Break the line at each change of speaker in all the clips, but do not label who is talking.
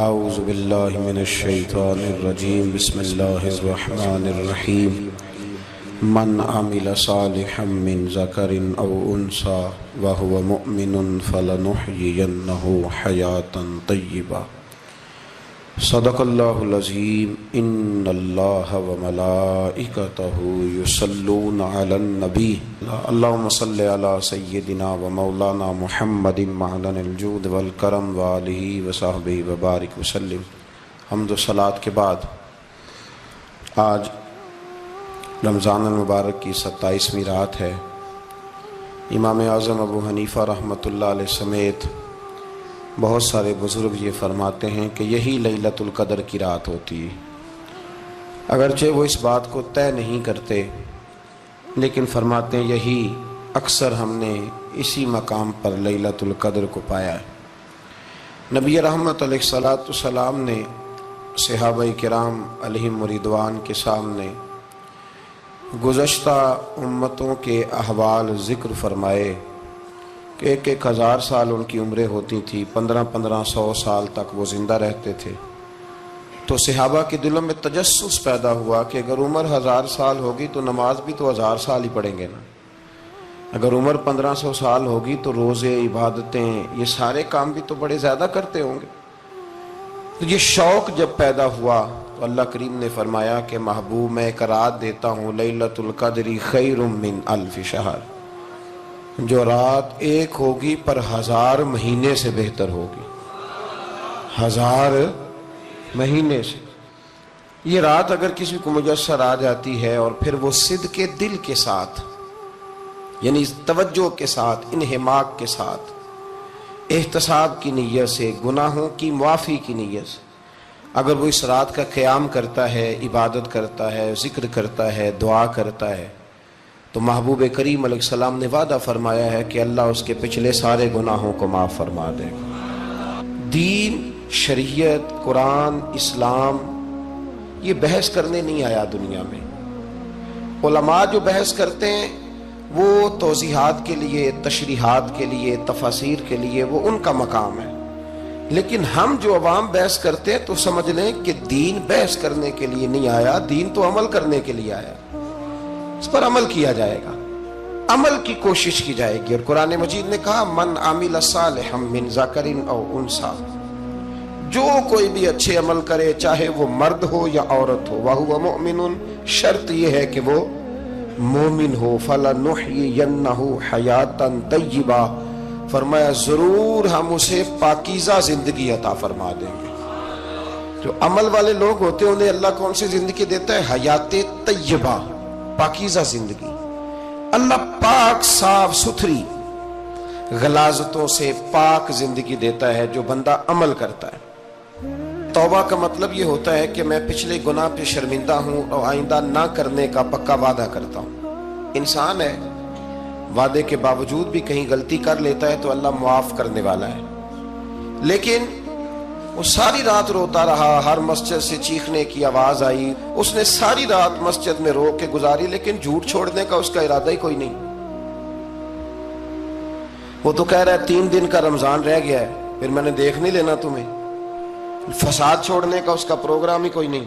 اعوذ باللہ من الشیطان الرجیم بسم اللہ الرحمن الرحیم من عمل صالحا من ذکر او انثی وهو مؤمن فلنحیینہ حیاتا طیبہ صدق اللہ العظیم ان اللہ وملائکتہ یصلون علی النبی اللہم صلی علی سیدنا ومولانا محمد معدن الجود والکرم وآلہ وصحبہ وبارک وسلم۔ حمد و صلاۃ کے بعد آج رمضان المبارک کی 27ویں رات ہے۔ امام اعظم ابو حنیفہ رحمۃ اللہ علیہ سمیت بہت سارے بزرگ یہ فرماتے ہیں کہ یہی لیلۃ القدر کی رات ہوتی ہے۔ اگرچہ وہ اس بات کو طے نہیں کرتے لیکن فرماتے ہیں یہی اکثر ہم نے اسی مقام پر لیلۃ القدر کو پایا ہے۔ نبی رحمت علیہ الصلوۃ والسلام نے صحابہ کرام علیہم رضوان کے سامنے گزشتہ امتوں کے احوال ذکر فرمائے کہ 1000 سال ان کی عمریں ہوتی تھی، 1500 سال تک وہ زندہ رہتے تھے۔ تو صحابہ کے دلوں میں تجسس پیدا ہوا کہ اگر عمر 1000 سال ہوگی تو نماز بھی تو 1000 سال ہی پڑھیں گے نا، اگر عمر 1500 سال ہوگی تو روزے، عبادتیں، یہ سارے کام بھی تو بڑے زیادہ کرتے ہوں گے۔ تو یہ شوق جب پیدا ہوا تو اللہ کریم نے فرمایا کہ محبوب میں ایک رات دیتا ہوں، لیلۃ القدر خیر من الف شہر، جو رات ایک ہوگی پر 1000 مہینے سے بہتر ہوگی، 1000 مہینے سے۔ یہ رات اگر کسی کو میسر آ جاتی ہے اور پھر وہ صدق کے دل کے ساتھ، یعنی توجہ کے ساتھ، انہماک کے ساتھ، احتساب کی نیت سے، گناہوں کی معافی کی نیت سے اگر وہ اس رات کا قیام کرتا ہے، عبادت کرتا ہے، ذکر کرتا ہے، دعا کرتا ہے، تو محبوب کریم علیہ السلام نے وعدہ فرمایا ہے کہ اللہ اس کے پچھلے سارے گناہوں کو معاف فرما دے گا۔ دین، شریعت، قرآن، اسلام یہ بحث کرنے نہیں آیا دنیا میں۔ علماء جو بحث کرتے ہیں وہ توضیحات کے لیے، تشریحات کے لیے، تفاسیر کے لیے، وہ ان کا مقام ہے، لیکن ہم جو عوام بحث کرتے ہیں تو سمجھ لیں کہ دین بحث کرنے کے لیے نہیں آیا، دین تو عمل کرنے کے لیے آیا، اس پر عمل کیا جائے گا، عمل کی کوشش کی جائے گی۔ اور قرآن مجید نے کہا من عمل صالحا من ذکر او انثی، جو کوئی بھی اچھے عمل کرے چاہے وہ مرد ہو یا عورت ہو، وہو مؤمن، شرط یہ ہے کہ وہ مومن ہو، فلنحیینہ حیاتا طیبہ، فرمایا ضرور ہم اسے پاکیزہ زندگی عطا فرما دیں گے۔ جو عمل والے لوگ ہوتے ہیں انہیں اللہ کون سی زندگی دیتا ہے؟ حیات طیبہ، پاکیزہ زندگی۔ اللہ پاک، صاف ستھری، غلاظتوں سے پاک زندگی دیتا ہے جو بندہ عمل کرتا ہے۔ توبہ کا مطلب یہ ہوتا ہے کہ میں پچھلے گناہ پہ شرمندہ ہوں اور آئندہ نہ کرنے کا پکا وعدہ کرتا ہوں۔ انسان ہے، وعدے کے باوجود بھی کہیں غلطی کر لیتا ہے تو اللہ معاف کرنے والا ہے، لیکن وہ ساری رات روتا رہا، ہر مسجد سے چیخنے کی آواز آئی، اس نے ساری رات مسجد میں رو کے گزاری، لیکن جھوٹ چھوڑنے کا اس کا ارادہ ہی کوئی نہیں۔ وہ تو کہہ رہا ہے 3 دن کا رمضان رہ گیا ہے، پھر میں نے دیکھ نہیں لینا تمہیں۔ فساد چھوڑنے کا اس کا پروگرام ہی کوئی نہیں۔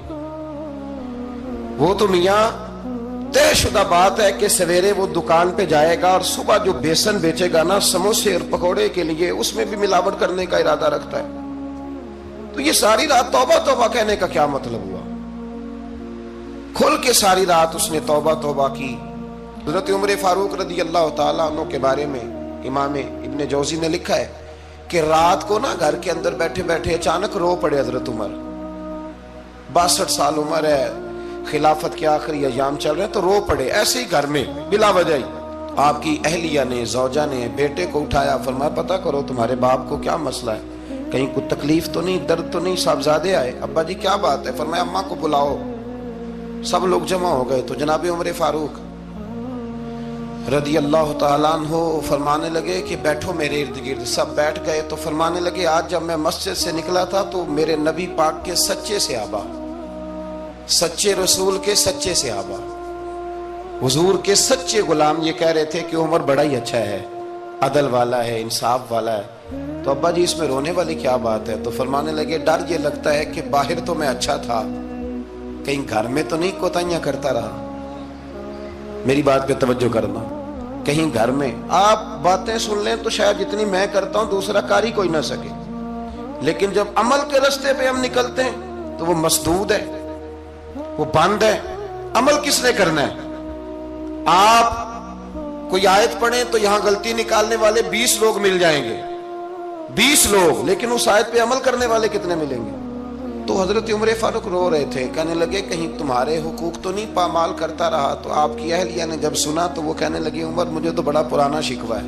وہ تو میاں طے شدہ بات ہے کہ سویرے وہ دکان پہ جائے گا اور صبح جو بیسن بیچے گا نا سموسے اور پکوڑے کے لیے، اس میں بھی ملاوٹ کرنے کا ارادہ رکھتا ہے۔ تو یہ ساری رات توبہ توبہ کہنے کا کیا مطلب ہوا؟ کھل کے ساری رات اس نے توبہ توبہ کی۔ حضرت عمر فاروق رضی اللہ تعالیٰ عنہ کے بارے میں امام ابن جوزی نے لکھا ہے کہ رات کو نا گھر کے اندر بیٹھے بیٹھے اچانک رو پڑے حضرت عمر۔ 62 سال عمر ہے، خلافت کے آخری ایام چل رہے ہیں، تو رو پڑے ایسے ہی گھر میں بلا وجہ ہی۔ آپ کی اہلیہ نے، زوجہ نے بیٹے کو اٹھایا، فرمایا پتہ کرو تمہارے باپ کو کیا مسئلہ ہے، کہیں کوئی تکلیف تو نہیں، درد تو نہیں، صاحبزادے آئے؟ ابا جی کیا بات ہے؟ فرمایا اماں کو بلاؤ۔ سب لوگ جمع ہو گئے تو جناب عمر فاروق رضی اللہ تعالیٰ عنہ فرمانے لگے کہ بیٹھو میرے ارد گرد۔ سب بیٹھ گئے تو فرمانے لگے آج جب میں مسجد سے نکلا تھا تو میرے نبی پاک کے سچے صحابہ، سچے رسول کے سچے صحابہ، حضور کے سچے غلام یہ کہہ رہے تھے کہ عمر بڑا ہی اچھا ہے، عدل والا ہے، انصاف والا ہے۔ تو ابا جی اس میں رونے والی کیا بات ہے؟ تو فرمانے لگے ڈر یہ لگتا ہے کہ باہر تو میں اچھا تھا، کہیں گھر میں تو نہیں کوتاہیاں کرتا رہا۔ میری بات پہ توجہ کرنا، کہیں گھر میں آپ باتیں سن لیں تو شاید جتنی میں کرتا ہوں دوسرا کار ہی کوئی نہ سکے، لیکن جب عمل کے راستے پہ ہم نکلتے ہیں تو وہ مسدود ہے، وہ بند ہے۔ عمل کس نے کرنا ہے؟ آپ کوئی آیت پڑھیں تو یہاں غلطی نکالنے والے 20 لوگ مل جائیں گے، 20 لوگ، لیکن اس آیت پہ عمل کرنے والے کتنے ملیں گے؟ تو حضرت عمر فاروق رو رہے تھے، کہنے لگے کہیں تمہارے حقوق تو نہیں پامال کرتا رہا؟ تو آپ کی اہلیہ نے جب سنا تو وہ کہنے لگی عمر مجھے تو بڑا پرانا شکوہ ہے،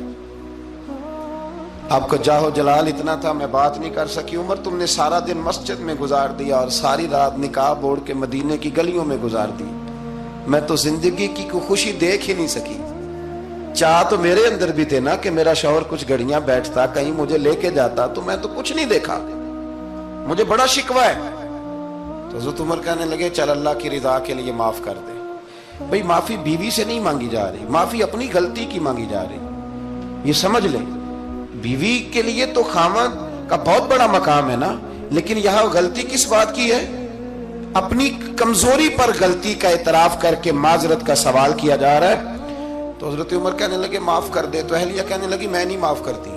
آپ کا جاہ و جلال اتنا تھا میں بات نہیں کر سکی۔ عمر تم نے سارا دن مسجد میں گزار دیا اور ساری رات نقاب اوڑھ کے مدینے کی گلیوں میں گزار دی، میں تو زندگی کی کوئی خوشی دیکھ ہی نہیں سکی۔ چاہ تو میرے اندر بھی تھے نا کہ میرا شوہر کچھ گھڑیاں بیٹھتا، کہیں مجھے لے کے جاتا، تو میں تو کچھ نہیں دیکھا، مجھے بڑا شکوہ ہے۔ تو حضرت عمر کہنے لگے چل اللہ کی رضا کے لیے معاف کر دے۔ بھئی معافی بیوی سے نہیں مانگی جا رہی، معافی اپنی غلطی کی مانگی جا رہی، یہ سمجھ لیں۔ بیوی کے لیے تو خاوند کا بہت بڑا مقام ہے نا، لیکن یہاں غلطی کس بات کی ہے؟ اپنی کمزوری پر غلطی کا اعتراف کر کے معذرت کا سوال کیا جا رہا ہے۔ تو حضرت عمر کہنے لگے معاف کر دے، تو اہلیہ کہنے لگی میں نہیں معاف کرتی،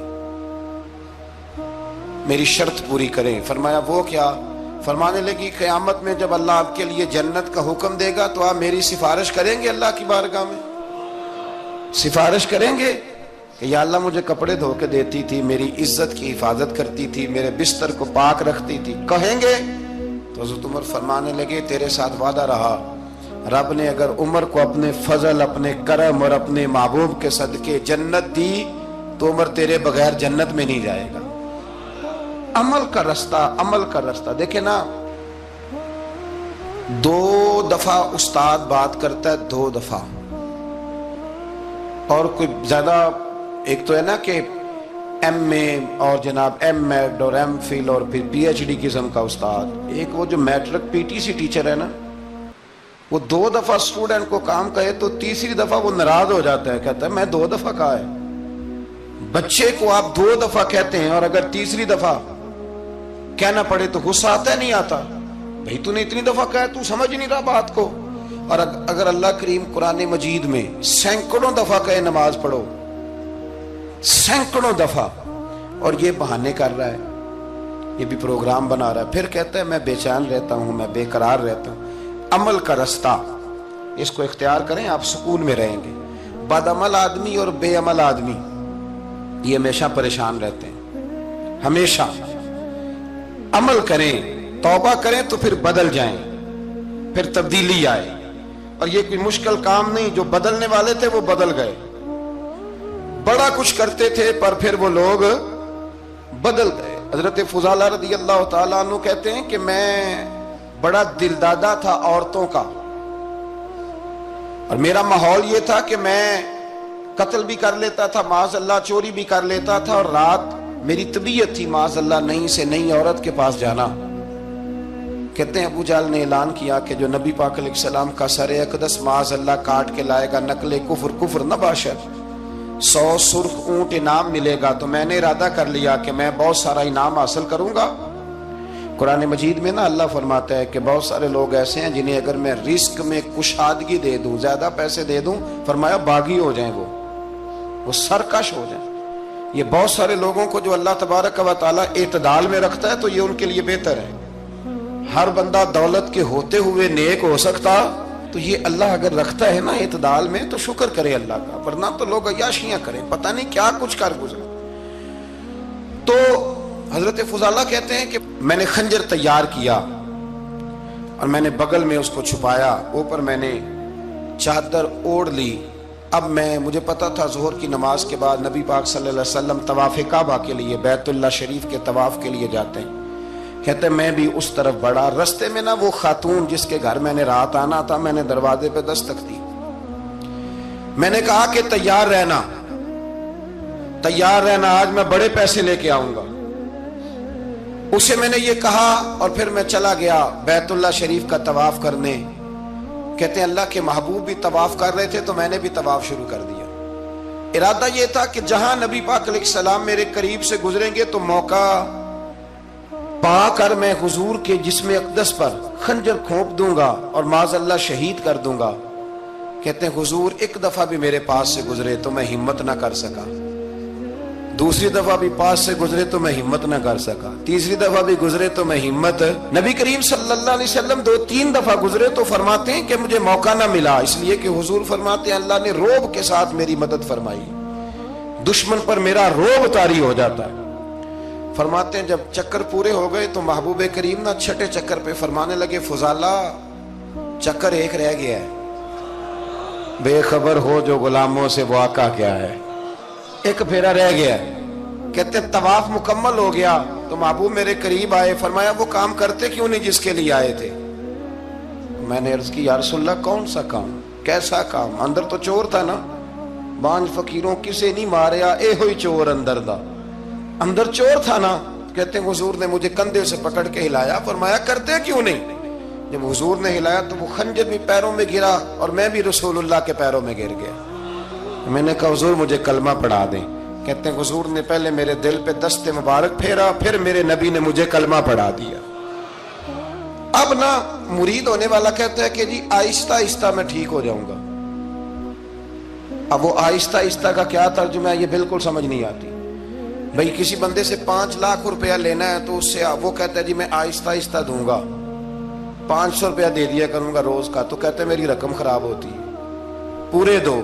میری شرط پوری کریں۔ فرمایا وہ کیا؟ فرمانے لگی قیامت میں جب اللہ آپ کے لیے جنت کا حکم دے گا تو آپ میری سفارش کریں گے اللہ کی بارگاہ میں؟ سفارش کریں گے کہ یا اللہ مجھے کپڑے دھو کے دیتی تھی، میری عزت کی حفاظت کرتی تھی، میرے بستر کو پاک رکھتی تھی، کہیں گے؟ تو حضرت عمر فرمانے لگے تیرے ساتھ وعدہ رہا، رب نے اگر عمر کو اپنے فضل، اپنے کرم اور اپنے محبوب کے صدقے جنت دی تو عمر تیرے بغیر جنت میں نہیں جائے گا۔ عمل کا رستہ، عمل کا رستہ دیکھیں نا، 2 دفعہ استاد بات کرتا ہے، 2 دفعہ، اور کوئی زیادہ، ایک تو ہے نا کہ ایم اے اور جناب ایم ایڈ اور ایم فل اور پھر پی ایچ ڈی قسم کا استاد، ایک وہ جو matric P T C teacher ہے نا، وہ 2 دفعہ اسٹوڈنٹ کو کام کہے تو تیسری دفعہ وہ ناراض ہو جاتا ہے، کہتا ہے میں 2 دفعہ کہا ہے۔ بچے کو آپ 2 دفعہ کہتے ہیں اور اگر تیسری دفعہ کہنا پڑے تو غصہ آتا ہے نہیں آتا؟ بھئی تو نے اتنی دفعہ کہا ہے، تو سمجھ نہیں رہا بات کو۔ اور اگر اللہ کریم قرآن مجید میں سینکڑوں دفعہ کہے نماز پڑھو، سینکڑوں دفعہ، اور یہ بہانے کر رہا ہے، یہ بھی پروگرام بنا رہا ہے، پھر کہتا ہے میں بے چین رہتا ہوں، میں بے قرار رہتا ہوں۔ عمل کا رستہ اس کو اختیار کریں، آپ سکون میں رہیں گے۔ بد عمل آدمی اور بے عمل آدمی یہ ہمیشہ پریشان رہتے ہیں، ہمیشہ۔ عمل کریں، توبہ کریں تو پھر بدل جائیں، پھر تبدیلی آئے، اور یہ کوئی مشکل کام نہیں، جو بدلنے والے تھے وہ بدل گئے، بڑا کچھ کرتے تھے پر پھر وہ لوگ بدل گئے۔ حضرت فضالہ رضی اللہ تعالیٰ عنہ کہتے ہیں کہ میں بڑا دلدادہ تھا عورتوں کا، اور میرا ماحول یہ تھا کہ میں قتل بھی کر لیتا تھا، معاذ اللہ چوری بھی کر لیتا تھا، اور رات میری طبیعت تھی معاذ اللہ نہیں سے نہیں عورت کے پاس جانا۔ کہتے ہیں ابو جہل نے اعلان کیا کہ جو نبی پاک علیہ السلام کا سر اقدس معاذ اللہ کاٹ کے لائے گا نقل کفر، کفر نہ باشد، 100 سرخ اونٹ انعام ملے گا۔ تو میں نے ارادہ کر لیا کہ میں بہت سارا انعام حاصل کروں گا۔ قرآن مجید میں نا اللہ فرماتا ہے کہ بہت سارے لوگ ایسے ہیں جنہیں اگر میں رزق میں کشادگی دے دوں، زیادہ پیسے دے دوں، فرمایا باغی ہو جائیں، وہ سرکش ہو جائیں۔ یہ بہت سارے لوگوں کو جو اللہ تبارک و تعالیٰ اعتدال میں رکھتا ہے تو یہ ان کے لیے بہتر ہے۔ ہر بندہ دولت کے ہوتے ہوئے نیک ہو سکتا، تو یہ اللہ اگر رکھتا ہے نا اعتدال میں تو شکر کرے اللہ کا، ورنہ تو لوگ عیاشیاں کریں، پتہ نہیں کیا کچھ کر گزرے۔ تو حضرت فضالہ کہتے ہیں کہ میں نے خنجر تیار کیا اور میں نے بغل میں اس کو چھپایا، اوپر میں نے چادر اوڑھ لی۔ اب مجھے پتا تھا ظہر کی نماز کے بعد نبی پاک صلی اللہ علیہ وسلم طواف کعبہ کے لیے، بیت اللہ شریف کے طواف کے لیے جاتے ہیں۔ کہتے ہیں میں بھی اس طرف بڑھا، رستے میں نا وہ خاتون جس کے گھر میں نے رات آنا تھا، میں نے دروازے پہ دستک دی، میں نے کہا کہ تیار رہنا، تیار رہنا، آج میں بڑے پیسے لے کے آؤں گا۔ اسے میں نے یہ کہا اور پھر میں چلا گیا بیت اللہ شریف کا طواف کرنے۔ کہتے ہیں اللہ کے محبوب بھی طواف کر رہے تھے تو میں نے بھی طواف شروع کر دیا۔ ارادہ یہ تھا کہ جہاں نبی پاک علیہ السلام میرے قریب سے گزریں گے تو موقع پا کر میں حضور کے جسم اقدس پر خنجر کھونپ دوں گا اور معاذ اللہ شہید کر دوں گا۔ کہتے ہیں حضور ایک دفعہ بھی میرے پاس سے گزرے تو میں ہمت نہ کر سکا، دوسری دفعہ بھی پاس سے گزرے تو میں ہمت نہ کر سکا، تیسری دفعہ بھی گزرے تو میں ہمت۔ نبی کریم صلی اللہ علیہ وسلم 2-3 دفعہ گزرے تو فرماتے ہیں کہ مجھے موقع نہ ملا، اس لیے کہ حضور فرماتے ہیں اللہ نے روب کے ساتھ میری مدد فرمائی، دشمن پر میرا روب طاری ہو جاتا ہے۔ فرماتے ہیں جب چکر پورے ہو گئے تو محبوب کریم نہ چھٹے چکر پہ فرمانے لگے فضالہ چکر ایک رہ گیا ہے، بے خبر ہو جو غلاموں سے وہ آقا کیا ہے، ایک پھیرا رہ گیا ہے۔ کہتے طواف مکمل ہو گیا تو محبوب میرے قریب آئے، فرمایا وہ کام کرتے کیوں نہیں جس کے لیے آئے تھے؟ میں نے عرض کی یا رسول اللہ کون سا کام، کیسا کام؟ اندر تو چور تھا نا، بانج فقیروں کسے نہیں ماریا اے ہوئی چور اندر دا، اندر چور تھا نا۔ کہتے ہیں حضور نے مجھے کندھے سے پکڑ کے ہلایا، فرمایا کرتے کیوں نہیں؟ جب حضور نے ہلایا تو وہ خنجر بھی پیروں میں گرا اور میں بھی رسول اللہ کے پیروں میں گر گیا۔ میں نے کہا حضور مجھے کلمہ پڑھا دیں۔ کہتے ہیں حضور نے پہلے میرے دل پہ دست مبارک پھیرا، پھر میرے نبی نے مجھے کلمہ پڑھا دیا۔ اب نا مرید ہونے والا کہتا ہے کہ جی آہستہ آہستہ میں ٹھیک ہو جاؤں گا۔ اب وہ آہستہ آہستہ کا کیا ترجمہ ہے یہ بالکل سمجھ نہیں آتی۔ بھئی کسی بندے سے 5 لاکھ روپیہ لینا ہے تو اس سے وہ کہتا ہے جی میں آہستہ آہستہ دوں گا، 500 روپیہ دے دیا کروں گا روز کا، تو کہتے ہیں میری رقم خراب ہوتی ہے، پورے دو۔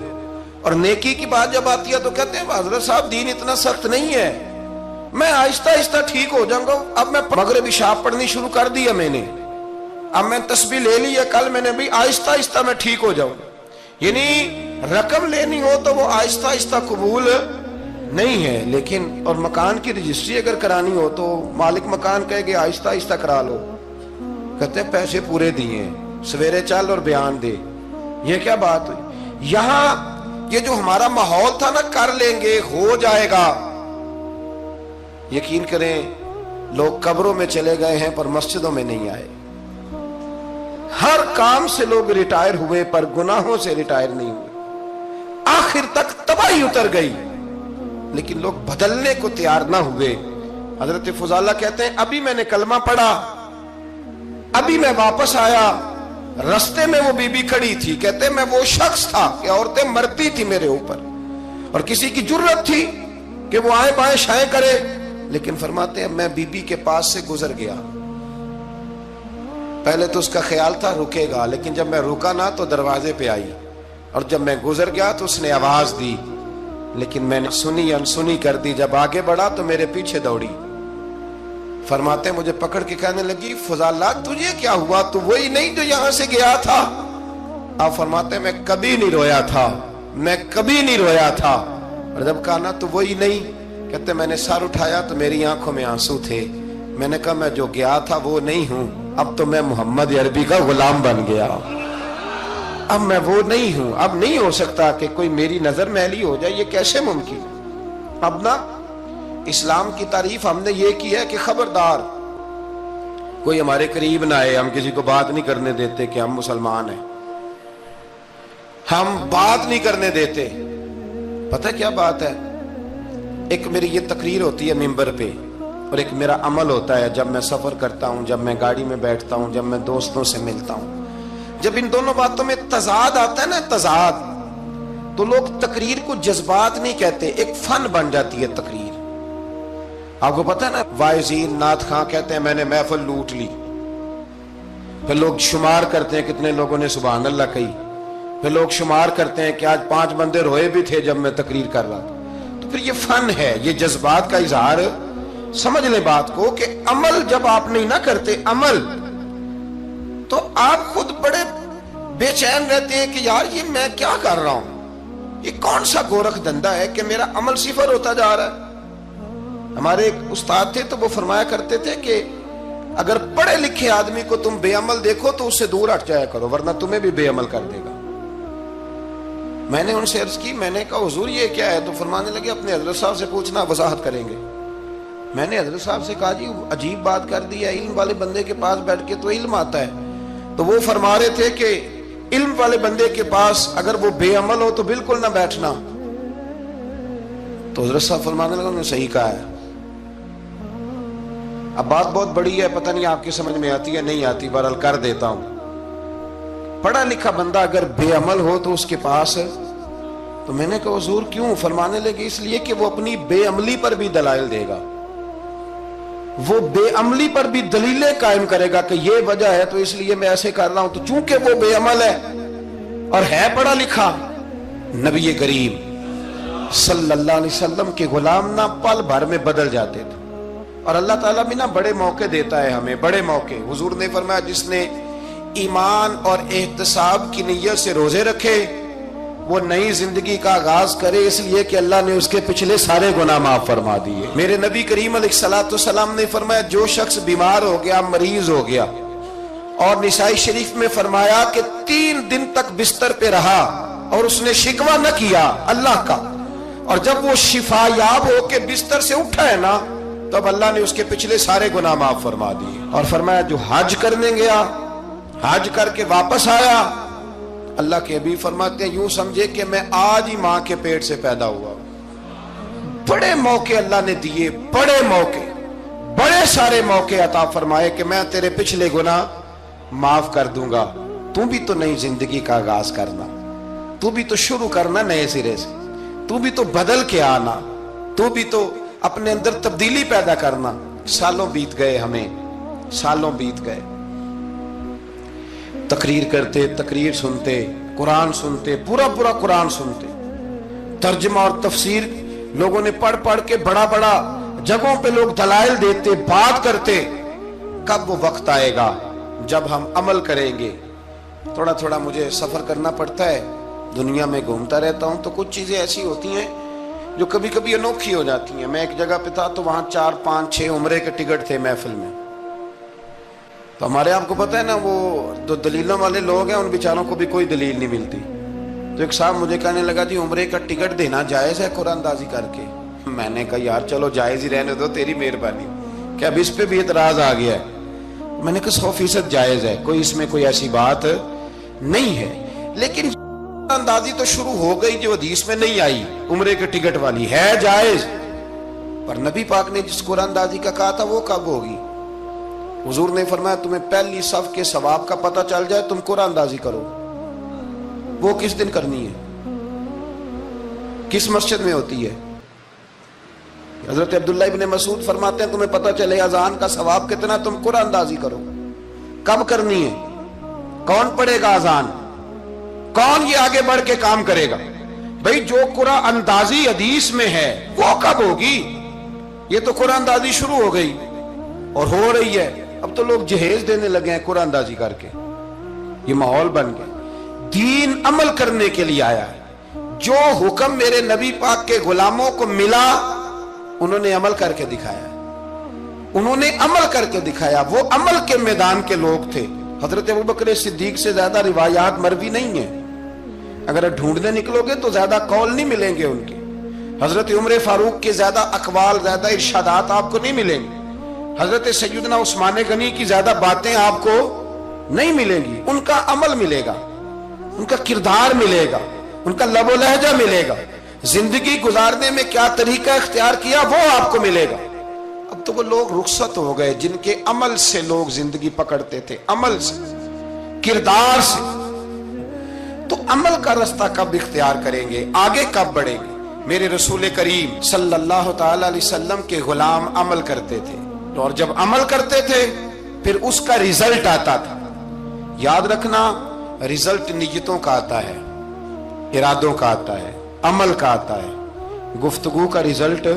اور نیکی کی بات جب آتی ہے تو کہتے ہیں حضرت صاحب دین اتنا سخت نہیں ہے، میں آہستہ آہستہ ٹھیک ہو جاؤں گا۔ اب میں مغربی شاپ پڑھنی شروع کر دیا میں نے، اب میں تسبیح لے لی ہے کل میں نے، بھی آہستہ آہستہ میں ٹھیک ہو جاؤں۔ یعنی رقم لینی ہو تو وہ آہستہ آہستہ قبول نہیں ہے، لیکن اور مکان کی رجسٹری اگر کرانی ہو تو مالک مکان کہے گے آہستہ آہستہ کرا لو، کہتے ہیں پیسے پورے دیے، سویرے چل اور بیان دے۔ یہ کیا بات ہوئی؟ یہاں یہ جو ہمارا ماحول تھا نا کر لیں گے ہو جائے گا، یقین کریں لوگ قبروں میں چلے گئے ہیں پر مسجدوں میں نہیں آئے، ہر کام سے لوگ ریٹائر ہوئے پر گناہوں سے ریٹائر نہیں ہوئے، آخر تک تباہی اتر گئی لیکن لوگ بدلنے کو تیار نہ ہوئے۔ حضرت فضالہ کہتے ہیں ابھی میں نے کلمہ پڑھا، ابھی میں واپس آیا، رستے میں وہ بی بی کھڑی تھی، کہتے ہیں میں وہ شخص تھا کہ عورتیں مرتی تھی میرے اوپر اور کسی کی جرت تھی کہ وہ آئیں بائیں شائیں کرے، لیکن فرماتے ہیں میں بی بی کے پاس سے گزر گیا، پہلے تو اس کا خیال تھا رکے گا، لیکن جب میں رکا نہ تو دروازے پہ آئی، اور جب میں گزر گیا تو اس نے آواز دی، لیکن میں نے سنی انسنی کر دی، جب آگے بڑھا تو میرے پیچھے دوڑی۔ فرماتے ہیں مجھے پکڑ کے کہنے لگی فضالہ تجھے کیا ہوا، تو وہی نہیں جو یہاں سے گیا تھا؟ آپ فرماتے ہیں میں کبھی نہیں رویا تھا، میں کبھی نہیں رویا تھا، اور جب کہا نا تو وہی نہیں، کہتے میں نے سر اٹھایا تو میری آنکھوں میں آنسو تھے، میں نے کہا میں جو گیا تھا وہ نہیں ہوں، اب تو میں محمد عربی کا غلام بن گیا، اب میں وہ نہیں ہوں، اب نہیں ہو سکتا کہ کوئی میری نظر میلی ہو جائے، یہ کیسے ممکن؟ اب نا اسلام کی تعریف ہم نے یہ کی ہے کہ خبردار کوئی ہمارے قریب نہ آئے، ہم کسی کو بات نہیں کرنے دیتے کہ ہم مسلمان ہیں، ہم بات نہیں کرنے دیتے۔ پتہ کیا بات ہے، ایک میری یہ تقریر ہوتی ہے ممبر پہ، اور ایک میرا عمل ہوتا ہے جب میں سفر کرتا ہوں، جب میں گاڑی میں بیٹھتا ہوں، جب میں دوستوں سے ملتا ہوں، جب ان دونوں باتوں میں تضاد آتا ہے نا، تضاد، تو لوگ تقریر کو جذبات نہیں کہتے، ایک فن بن جاتی ہے تقریر۔ آپ کو پتہ ہے نا وائزین نعت خاں کہتے ہیں میں نے محفل لوٹ لی، پھر لوگ شمار کرتے ہیں کتنے لوگوں نے سبحان اللہ کہی، پھر لوگ شمار کرتے ہیں کہ آج 5 بندے روئے بھی تھے جب میں تقریر کر رہا تھا، تو پھر یہ فن ہے، یہ جذبات کا اظہار۔ سمجھ لیں بات کو کہ عمل جب آپ نہیں نہ کرتے عمل، تو آپ خود بڑے بے چین رہتے ہیں کہ یار یہ میں کیا کر رہا ہوں، یہ کون سا گورکھ دھندا ہے کہ میرا عمل صفر ہوتا جا رہا ہے۔ ہمارے ایک استاد تھے تو وہ فرمایا کرتے تھے کہ اگر پڑھے لکھے آدمی کو تم بے عمل دیکھو تو اس سے دور ہٹ جایا کرو ورنہ تمہیں بھی بے عمل کر دے گا۔ میں نے ان سے عرض کی، میں نے کہا حضور یہ کیا ہے؟ تو فرمانے لگے اپنے حضرت صاحب سے پوچھنا، وضاحت کریں گے۔ میں نے حضرت صاحب سے کہا جی عجیب بات کر دی ہے، علم والے بندے کے پاس بیٹھ کے تو علم آتا ہے، تو وہ فرما رہے تھے کہ علم والے بندے کے پاس اگر وہ بے عمل ہو تو بالکل نہ بیٹھنا، تو حضرت صاحب فرمانے لگا انہوں نے صحیح کہا ہے. اب بات بہت بڑی ہے، پتہ نہیں آپ کی سمجھ میں آتی ہے نہیں آتی، بہرحال کر دیتا ہوں. پڑھا لکھا بندہ اگر بے عمل ہو تو اس کے پاس، تو میں نے کہا حضور کیوں؟ فرمانے لگے اس لیے کہ وہ اپنی بے عملی پر بھی دلائل دے گا، وہ بے عملی پر بھی دلیلیں قائم کرے گا کہ یہ وجہ ہے تو اس لیے میں ایسے کر رہا ہوں. تو چونکہ وہ بے عمل ہے اور ہے پڑھا لکھا، نبی کریم صلی اللہ علیہ وسلم کے غلام نہ پل بھر میں بدل جاتے تھے. اور اللہ تعالیٰ بھی نا بڑے موقع دیتا ہے ہمیں، بڑے موقع. حضور نے فرمایا جس نے ایمان اور احتساب کی نیت سے روزے رکھے وہ نئی زندگی کا آغاز کرے، اس لیے کہ اللہ نے اس کے پچھلے سارے گناہ معاف فرما دیے. میرے نبی کریم علیہ السلام نے فرمایا جو شخص بیمار ہو گیا، مریض ہو گیا، اور نسائی شریف میں فرمایا کہ 3 دن تک بستر پہ رہا اور اس نے شکوہ نہ کیا اللہ کا، اور جب وہ شفا یاب ہو کے بستر سے اٹھا ہے نا، تب اللہ نے اس کے پچھلے سارے گناہ معاف فرما دیے. اور فرمایا جو حج کرنے گیا، حج کر کے واپس آیا، اللہ کے حبیب فرماتے ہیں یوں سمجھے کہ میں آج ہی ماں کے پیٹ سے پیدا ہوا. بڑے موقع اللہ نے دیے، بڑے موقع، بڑے سارے موقع عطا فرمائے کہ میں تیرے پچھلے گناہ معاف کر دوں گا. تو بھی تو نئی زندگی کا آغاز کرنا، تو بھی تو شروع کرنا نئے سرے سے، تو بھی تو بدل کے آنا، تو بھی تو اپنے اندر تبدیلی پیدا کرنا. سالوں بیت گئے، ہمیں سالوں بیت گئے، تقریر کرتے، تقریر سنتے، قرآن سنتے، پورا قرآن سنتے، ترجمہ اور تفسیر لوگوں نے پڑھ پڑھ کے بڑا جگہوں پہ لوگ دلائل دیتے، بات کرتے. کب وہ وقت آئے گا جب ہم عمل کریں گے؟ تھوڑا مجھے سفر کرنا پڑتا ہے، دنیا میں گھومتا رہتا ہوں، تو کچھ چیزیں ایسی ہوتی ہیں جو کبھی کبھی انوکھی ہو جاتی ہیں. میں ایک جگہ پہ تھا تو وہاں 4 5 6 عمرے کے ٹکٹ تھے محفل میں. تو ہمارے آپ کو پتہ ہے نا وہ جو دلیلوں والے لوگ ہیں ان بیچاروں کو بھی کوئی دلیل نہیں ملتی. تو ایک صاحب مجھے کہنے لگا جی عمرے کا ٹکٹ دینا جائز ہے قرآن اندازی کر کے؟ میں نے کہا یار چلو جائز ہی رہنے دو، تیری مہربانی، کہ اب اس پہ بھی اعتراض آ گیا ہے. میں نے کہا 100% جائز ہے، کوئی اس میں کوئی ایسی بات نہیں ہے. لیکن اندازی تو شروع ہو گئی جو حدیث میں نہیں آئی، عمرے کے ٹکٹ والی ہے جائز، پر نبی پاک نے جس قرآن اندازی کا کہا تھا وہ کب ہوگی؟ حضور نے فرمایا تمہیں پہلی صف کے ثواب کا پتہ چل جائے تم قرآن اندازی کرو. وہ کس دن کرنی ہے؟ کس مسجد میں ہوتی ہے؟ حضرت عبداللہ ابن مسعود فرماتے ہیں تمہیں پتہ چلے اذان کا ثواب کتنا، تم قرآن اندازی کرو. کب کرنی ہے؟ کون پڑھے گا اذان؟ کون یہ آگے بڑھ کے کام کرے گا؟ بھئی جو قرآن اندازی حدیث میں ہے وہ کب ہوگی؟ یہ تو قرآن اندازی شروع ہو گئی اور ہو رہی ہے. اب تو لوگ جہیز دینے لگے ہیں قرآن اندازی کر کے، یہ ماحول بن گیا. دین عمل کرنے کے لیے آیا ہے. جو حکم میرے نبی پاک کے غلاموں کو ملا انہوں نے عمل کر کے دکھایا، انہوں نے عمل کر کے دکھایا. وہ عمل کے میدان کے لوگ تھے. حضرت ابوبکر صدیق سے زیادہ روایات مروی نہیں ہیں، اگر ڈھونڈنے نکلو گے تو زیادہ قول نہیں ملیں گے ان کے. حضرت عمر فاروق کے زیادہ اقوال، زیادہ ارشادات آپ کو نہیں ملیں گے. حضرت سیدنا عثمان غنی کی زیادہ باتیں آپ کو نہیں ملیں گی. ان کا عمل ملے گا، ان کا کردار ملے گا، ان کا لب و لہجہ ملے گا. زندگی گزارنے میں کیا طریقہ اختیار کیا وہ آپ کو ملے گا. اب تو وہ لوگ رخصت ہو گئے جن کے عمل سے لوگ زندگی پکڑتے تھے، عمل سے، کردار سے. تو عمل کا رستہ کب اختیار کریں گے؟ آگے کب بڑھیں گے؟ میرے رسول کریم صلی اللہ تعالی علیہ وسلم کے غلام عمل کرتے تھے، اور جب عمل کرتے تھے پھر اس کا ریزلٹ آتا تھا. یاد رکھنا ریزلٹ نیتوں کا آتا ہے، ارادوں کا آتا ہے، عمل کا آتا ہے. گفتگو کا ریزلٹ،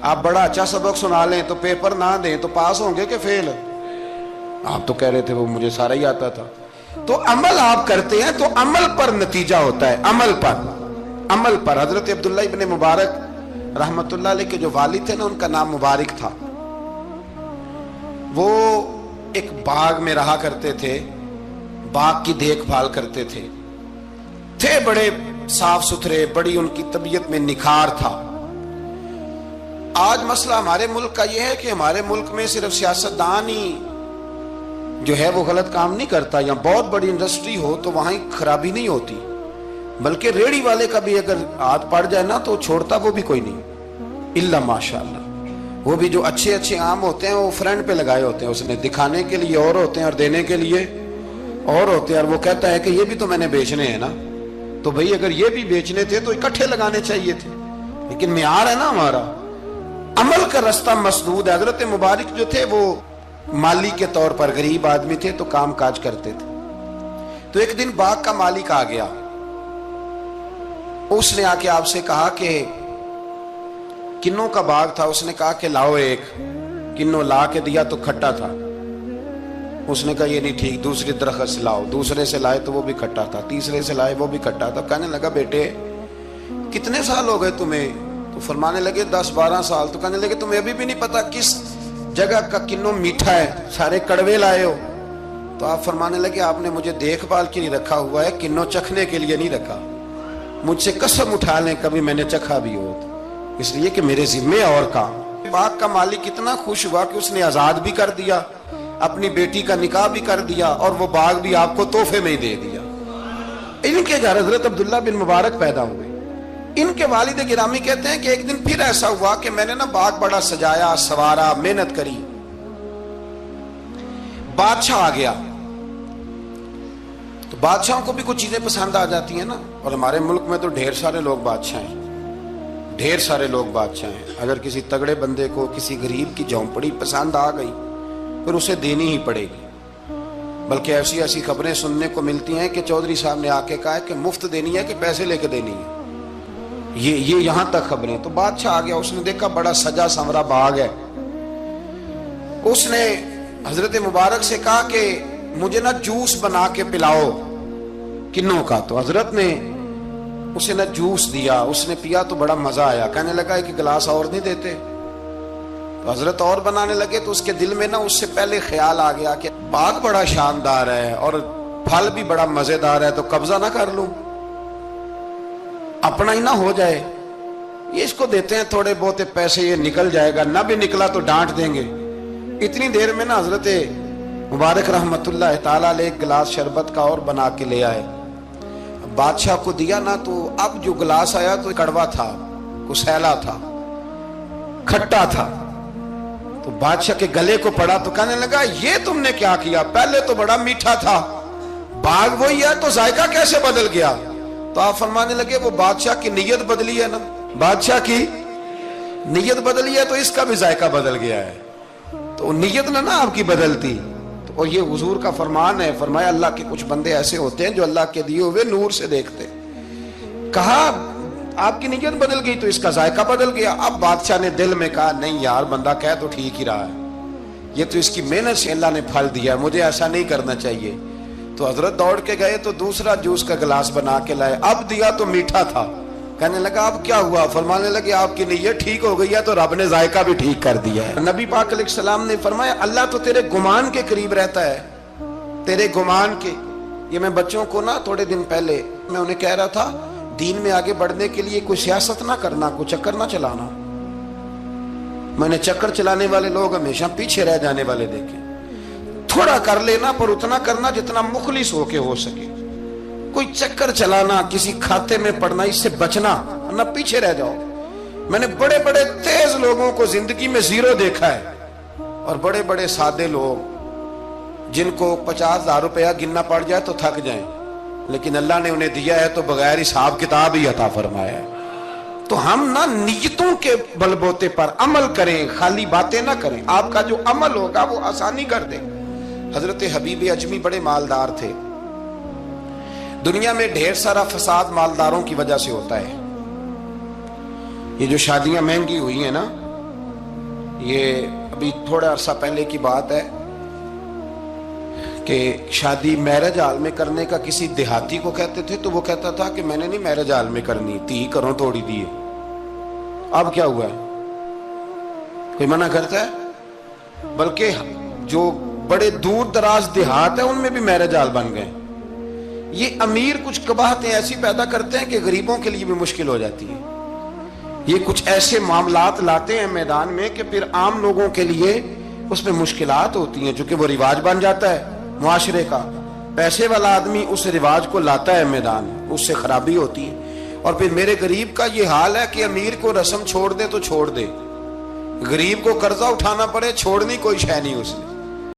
آپ بڑا اچھا سبق سنا لیں تو پیپر نہ دیں تو پاس ہوں گے کہ فیل؟ آپ تو کہہ رہے تھے وہ مجھے سارا ہی آتا تھا. تو عمل آپ کرتے ہیں تو عمل پر نتیجہ ہوتا ہے، عمل پر. حضرت عبداللہ ابن مبارک رحمت اللہ علیہ کے جو والد تھے نا ان کا نام مبارک تھا. وہ ایک باغ میں رہا کرتے تھے، باغ کی دیکھ بھال کرتے تھے بڑے صاف ستھرے، بڑی ان کی طبیعت میں نکھار تھا. آج مسئلہ ہمارے ملک کا یہ ہے کہ ہمارے ملک میں صرف سیاستدان ہی جو ہے وہ غلط کام نہیں کرتا، یا بہت بڑی انڈسٹری ہو تو وہاں خرابی نہیں ہوتی. بلکہ ریڑھی والے کا بھی اگر ہاتھ پڑ جائے نا تو چھوڑتا وہ بھی کوئی نہیں، الا ماشاءاللہ۔ وہ بھی جو اچھے اچھے آم ہوتے ہیں وہ فرینڈ پہ لگائے ہوتے ہیں، اس نے دکھانے کے لیے اور ہوتے ہیں اور دینے کے لیے اور ہوتے ہیں، اور وہ کہتا ہے کہ یہ بھی تو میں نے بیچنے ہیں نا، تو بھئی اگر یہ بھی بیچنے تھے تو اکٹھے لگانے چاہیے تھے، لیکن معیار ہے نا ہمارا، عمل کا رستہ مسدود ہے۔ حضرت مبارک جو تھے وہ مالی کے طور پر غریب آدمی تھے تو کام کاج کرتے تھے۔ تو ایک دن باغ کا مالک آ گیا، اس نے آ کے آپ سے کہا کہ کنوں کا باغ تھا، اس نے کہا کہ لاؤ ایک، کنوں لا کے دیا تو کھٹا تھا، اس نے کہا یہ نہیں ٹھیک، دوسری درخت سے لاؤ، دوسرے سے لائے تو وہ بھی کھٹا تھا، تیسرے سے لائے وہ بھی کھٹا تھا۔ کہنے لگا بیٹے کتنے سال ہو گئے تمہیں؟ تو فرمانے لگے 10-12 سال۔ تو کہنے لگے تمہیں ابھی بھی نہیں پتا کس جگہ کا کنوں میٹھا ہے، سارے کڑوے لائے ہو؟ تو آپ فرمانے لگے آپ نے مجھے دیکھ بھال کے نہیں رکھا ہوا ہے، کنوں چکھنے کے لیے نہیں رکھا، مجھ سے قسم اٹھا لیں کبھی میں نے چکھا بھی ہو، اس لیے کہ میرے ذمے اور کام۔ باغ کا مالک اتنا خوش ہوا کہ اس نے آزاد بھی کر دیا، اپنی بیٹی کا نکاح بھی کر دیا، اور وہ باغ بھی آپ کو تحفے میں ہی دے دیا۔ ان کے گھر حضرت عبداللہ بن مبارک پیدا ہوئے۔ ان کے والد گرامی کہتے ہیں کہ ایک دن پھر ایسا ہوا کہ میں نے نا باغ بڑا سجایا، سوارا، محنت کری، بادشاہ آ گیا۔ تو بادشاہوں کو بھی کچھ چیزیں پسند آ جاتی ہیں نا، اور ہمارے ملک میں تو ڈھیر سارے لوگ بادشاہ ہیں، ڈھیر سارے لوگ بادشاہ ہیں۔ اگر کسی تگڑے بندے کو کسی غریب کی جھونپڑی پسند آ گئی پھر اسے دینی ہی پڑے گی، بلکہ ایسی ایسی خبریں سننے کو ملتی ہیں کہ چودھری صاحب نے آ کے کہا ہے کہ مفت دینی ہے کہ پیسے لے کے دینی ہے، یہ یہاں تک خبریں۔ تو بادشاہ آ گیا، اس نے دیکھا بڑا سجا سنورا باغ ہے، اس نے حضرت مبارک سے کہا کہ مجھے نا جوس بنا کے پلاؤ کنوں کا۔ تو حضرت نے اسے نا جوس دیا، اس نے پیا تو بڑا مزہ آیا، کہنے لگا کہ گلاس اور نہیں دیتے؟ تو حضرت اور بنانے لگے، تو اس کے دل میں نا اس سے پہلے خیال آ گیا کہ باغ بڑا شاندار ہے اور پھل بھی بڑا مزیدار ہے، تو قبضہ نہ کر لوں، اپنا ہی نہ ہو جائے، یہ اس کو دیتے ہیں تھوڑے بہت پیسے، یہ نکل جائے گا، نہ بھی نکلا تو ڈانٹ دیں گے۔ اتنی دیر میں نا حضرت مبارک رحمت اللہ تعالیٰ علیہ ایک گلاس شربت کا اور بنا کے لے آئے، بادشاہ کو دیا نا، تو اب جو گلاس آیا تو کڑوا تھا، کسیلا تھا، کھٹا تھا۔ تو بادشاہ کے گلے کو پڑا تو کہنے لگا یہ تم نے کیا کیا؟ پہلے تو بڑا میٹھا تھا، باغ وہی ہے تو ذائقہ کیسے بدل گیا؟ تو آپ فرمانے لگے وہ بادشاہ کی نیت بدلی ہے نا، بادشاہ کی نیت بدلی ہے تو اس کا بھی ذائقہ بدل گیا ہے، تو نیت نہ آپ کی بدلتی۔ اور یہ حضور کا فرمان ہے، فرمایا اللہ کے کچھ بندے ایسے ہوتے ہیں جو اللہ کے دیے ہوئے نور سے دیکھتے، کہا آپ کی نیت بدل گئی تو اس کا ذائقہ بدل گیا۔ اب بادشاہ نے دل میں کہا نہیں یار بندہ کہہ تو ٹھیک ہی رہا ہے، یہ تو اس کی محنت سے اللہ نے پھل دیا، مجھے ایسا نہیں کرنا چاہیے۔ تو حضرت دوڑ کے گئے تو دوسرا جوس کا گلاس بنا کے لائے، اب دیا تو میٹھا تھا، کہنے لگا اب کیا ہوا؟ فرمانے لگے آپ کی نیت ٹھیک ہو گئی ہے تو رب نے ذائقہ بھی ٹھیک کر دیا ہے۔ نبی پاک علیہ السلام نے فرمایا اللہ تو تیرے گمان کے قریب رہتا ہے، تیرے گمان کے۔ یہ میں بچوں کو نا تھوڑے دن پہلے میں انہیں کہہ رہا تھا دین میں آگے بڑھنے کے لیے کوئی سیاست نہ کرنا، کوئی چکر نہ چلانا۔ میں نے چکر چلانے والے لوگ ہمیشہ پیچھے رہ جانے والے دیکھے، تھوڑا کر لینا پر اتنا کرنا جتنا مخلص ہو کے ہو سکے، کوئی چکر چلانا، کسی کھاتے میں پڑنا، اس سے بچنا، نہ پیچھے رہ جاؤ۔ میں نے بڑے بڑے تیز لوگوں کو زندگی میں زیرو دیکھا ہے، اور بڑے بڑے سادے لوگ جن کو 50,000 روپیہ گننا پڑ جائے تو تھک جائیں، لیکن اللہ نے انہیں دیا ہے تو بغیر حساب کتاب ہی عطا فرمایا ہے۔ تو ہم نہ نیتوں کے بل بوتے پر عمل کریں، خالی باتیں نہ کریں، آپ کا جو عمل ہوگا وہ آسانی کر دے۔ حضرت حبیب اجمی بڑے مالدار تھے، دنیا میں ڈھیر سارا فساد مالداروں کی وجہ سے ہوتا ہے۔ یہ جو شادیاں مہنگی ہوئی ہیں نا، یہ ابھی تھوڑا عرصہ پہلے کی بات ہے کہ شادی میرج ہال میں کرنے کا کسی دیہاتی کو کہتے تھے تو وہ کہتا تھا کہ میں نے نہیں میرج ہال میں کرنی، 30 کروں توڑی دیے۔ اب کیا ہوا ہے؟ کوئی منع کرتا ہے؟ بلکہ جو بڑے دور دراز دیہات ہیں ان میں بھی میرج ہال بن گئے۔ یہ امیر کچھ قباحتیں ایسی پیدا کرتے ہیں کہ غریبوں کے لیے بھی مشکل ہو جاتی ہے۔ یہ کچھ ایسے معاملات لاتے ہیں میدان میں کہ پھر عام لوگوں کے لیے اس میں مشکلات ہوتی ہیں، چونکہ وہ رواج بن جاتا ہے معاشرے کا۔ پیسے والا آدمی اس رواج کو لاتا ہے میدان، اس سے خرابی ہوتی ہے۔ اور پھر میرے غریب کا یہ حال ہے کہ امیر کو رسم چھوڑ دے تو چھوڑ دے، غریب کو قرضہ اٹھانا پڑے چھوڑنی کوئی شے نہیں اس نے۔